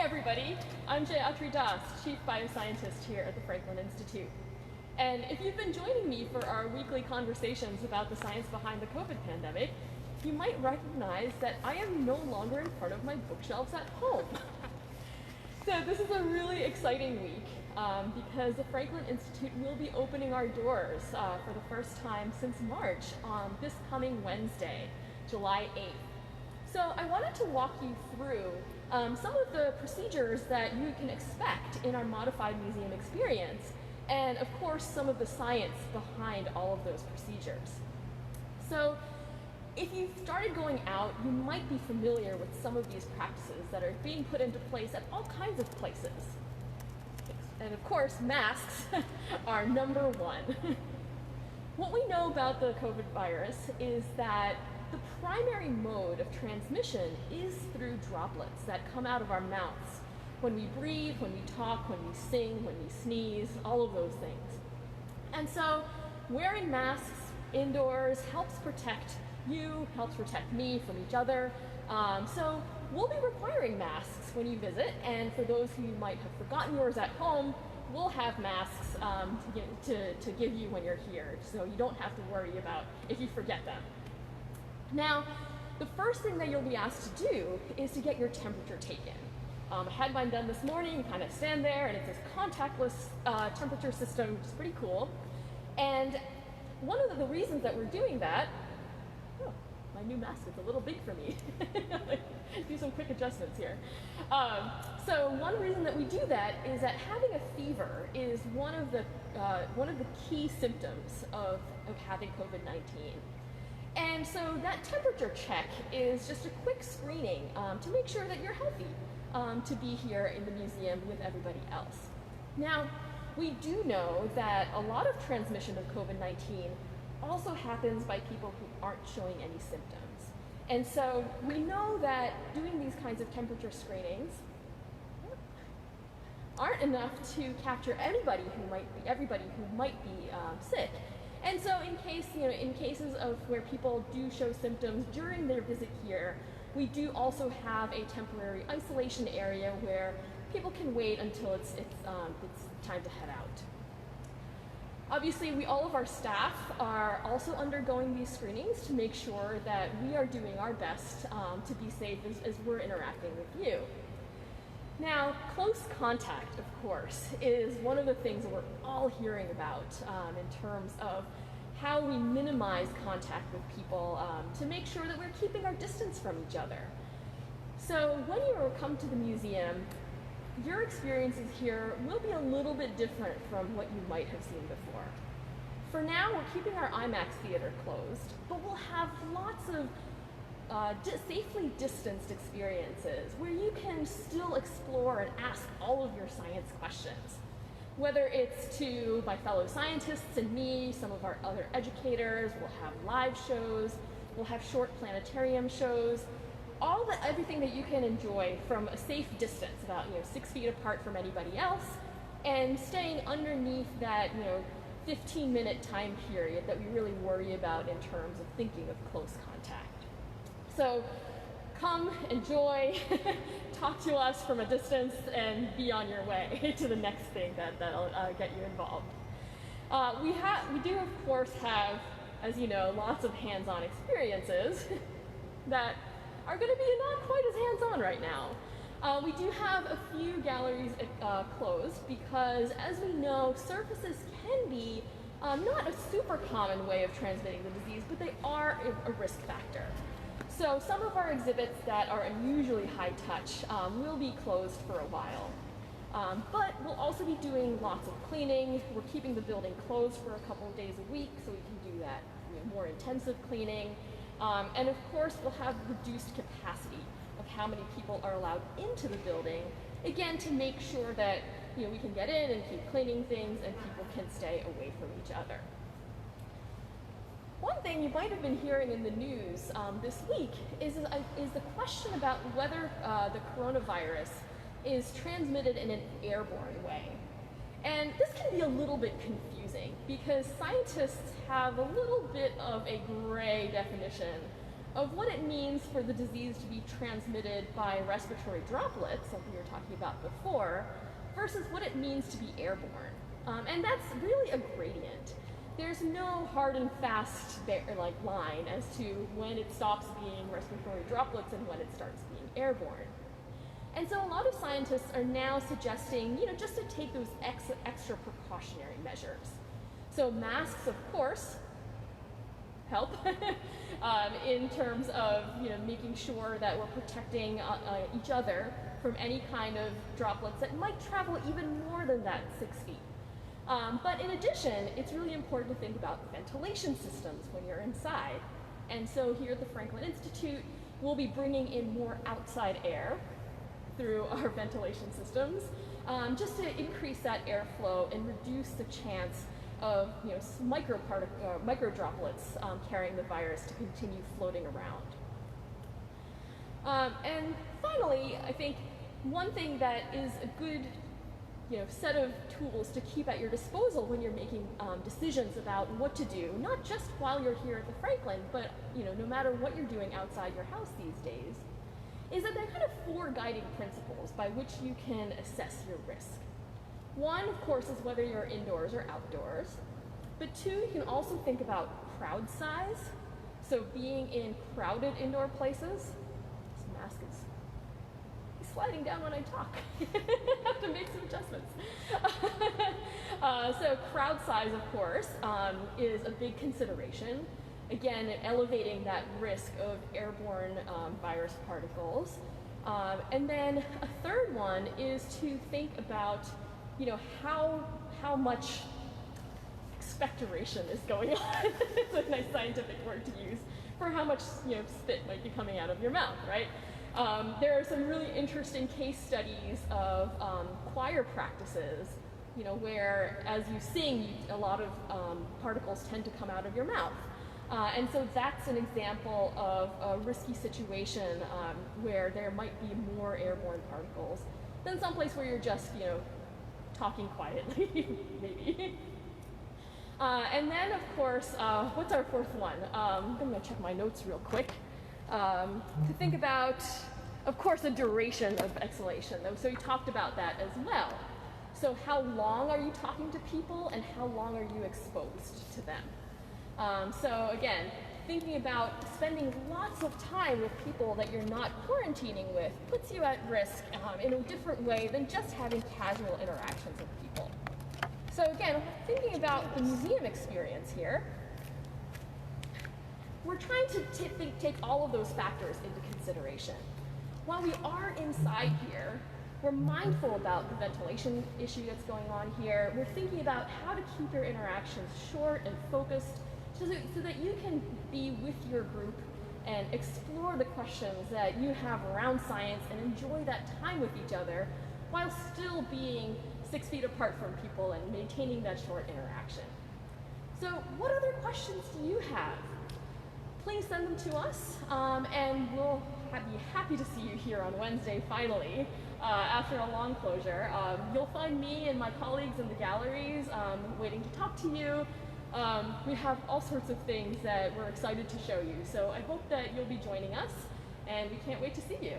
everybody, I'm Jayatri, Chief Bioscientist here at the Franklin Institute. And if you've been joining me for our weekly conversations about the science behind the COVID pandemic, you might recognize that I am no longer in front of my bookshelves at home. So this is a really exciting week because the Franklin Institute will be opening our doors for the first time since March on this coming Wednesday, July 8th. So I wanted to walk you through some of the procedures that you can expect in our modified museum experience, and of course some of the science behind all of those procedures. So if you've started going out, you might be familiar with some of these practices that are being put into place at all kinds of places. And of course, masks are number one. What we know about the COVID virus is that the primary mode of transmission is through droplets that come out of our mouths when we breathe, when we talk, when we sing, when we sneeze, all of those things. And so wearing masks indoors helps protect you, helps protect me from each other. So we'll be requiring masks when you visit, and for those who might have forgotten yours at home, we'll have masks to give you when you're here, so you don't have to worry about if you forget them. Now, the first thing that you'll be asked to do is to get your temperature taken. I had mine done this morning. You kind of stand there, and it's this contactless temperature system, which is pretty cool. And one of the reasons that we're doing that, my new mask is a little big for me. Do some quick adjustments here. So one reason that we do that is that having a fever is one of the key symptoms of having COVID-19. And so that temperature check is just a quick screening to make sure that you're healthy to be here in the museum with everybody else. Now, we do know that a lot of transmission of COVID-19 also happens by people who aren't showing any symptoms. And so we know that doing these kinds of temperature screenings aren't enough to capture everybody who might be sick. And so in cases of where people do show symptoms during their visit here, we do also have a temporary isolation area where people can wait until it's time to head out. Obviously, all of our staff are also undergoing these screenings to make sure that we are doing our best to be safe as we're interacting with you. Now, close contact, of course, is one of the things that we're all hearing about in terms of how we minimize contact with people to make sure that we're keeping our distance from each other. So when you come to the museum, your experiences here will be a little bit different from what you might have seen before. For now, we're keeping our IMAX theater closed, but we'll have lots of safely distanced experiences where you can still explore and ask all of your science questions. Whether it's to my fellow scientists and me, some of our other educators, we'll have live shows, we'll have short planetarium shows, everything that you can enjoy from a safe distance, about 6 feet apart from anybody else, and staying underneath that 15-minute time period that we really worry about in terms of thinking of close contact. So come, enjoy, talk to us from a distance, and be on your way to the next thing that'll get you involved. We do, of course, have, as you know, lots of hands-on experiences that are going to be not quite as hands-on right now. We do have a few galleries closed because, as we know, surfaces can be not a super common way of transmitting the disease, but they are a risk factor. So some of our exhibits that are unusually high touch will be closed for a while. But we'll also be doing lots of cleaning. We're keeping the building closed for a couple of days a week so we can do that more intensive cleaning. And of course, we'll have reduced capacity of how many people are allowed into the building, again, to make sure that we can get in and keep cleaning things and people can stay away from each other. One thing you might have been hearing in the news this week is the question about whether the coronavirus is transmitted in an airborne way. And this can be a little bit confusing because scientists have a little bit of a gray definition of what it means for the disease to be transmitted by respiratory droplets, like we were talking about before, versus what it means to be airborne. And that's really a gradient. There's no hard and fast line as to when it stops being respiratory droplets and when it starts being airborne. And so a lot of scientists are now suggesting, just to take those extra precautionary measures. So masks, of course, help in terms of making sure that we're protecting each other from any kind of droplets that might travel even more than that 6 feet. But in addition, it's really important to think about ventilation systems when you're inside. And so here at the Franklin Institute, we'll be bringing in more outside air through our ventilation systems, just to increase that airflow and reduce the chance of micro droplets carrying the virus to continue floating around. And finally, I think one thing that is a good set of tools to keep at your disposal when you're making decisions about what to do, not just while you're here at the Franklin, but no matter what you're doing outside your house these days, is that there are kind of 4 guiding principles by which you can assess your risk. One, of course, is whether you're indoors or outdoors. But 2, you can also think about crowd size. So being in crowded indoor places, this mask is sliding down when I talk. I have to make some adjustments. So crowd size, of course, is a big consideration. Again, elevating that risk of airborne virus particles. And then a third one is to think about, how much expectoration is going on. It's a nice scientific word to use for how much spit might be coming out of your mouth, right? There are some really interesting case studies of choir practices, where as you sing, a lot of particles tend to come out of your mouth. And so that's an example of a risky situation where there might be more airborne particles than someplace where you're just, talking quietly, maybe. And then, of course, what's our 4th one? I'm going to check my notes real quick. To think about, of course, the duration of exhalation. So we talked about that as well. So how long are you talking to people and how long are you exposed to them? So again, thinking about spending lots of time with people that you're not quarantining with puts you at risk in a different way than just having casual interactions with people. So again, thinking about the museum experience here, we're trying to take all of those factors into consideration. While we are inside here, we're mindful about the ventilation issue that's going on here. We're thinking about how to keep your interactions short and focused so that you can be with your group and explore the questions that you have around science and enjoy that time with each other while still being 6 feet apart from people and maintaining that short interaction. So what other questions do you have? Please send them to us, and we'll be happy to see you here on Wednesday, finally, after a long closure. You'll find me and my colleagues in the galleries waiting to talk to you. We have all sorts of things that we're excited to show you, so I hope that you'll be joining us, and we can't wait to see you.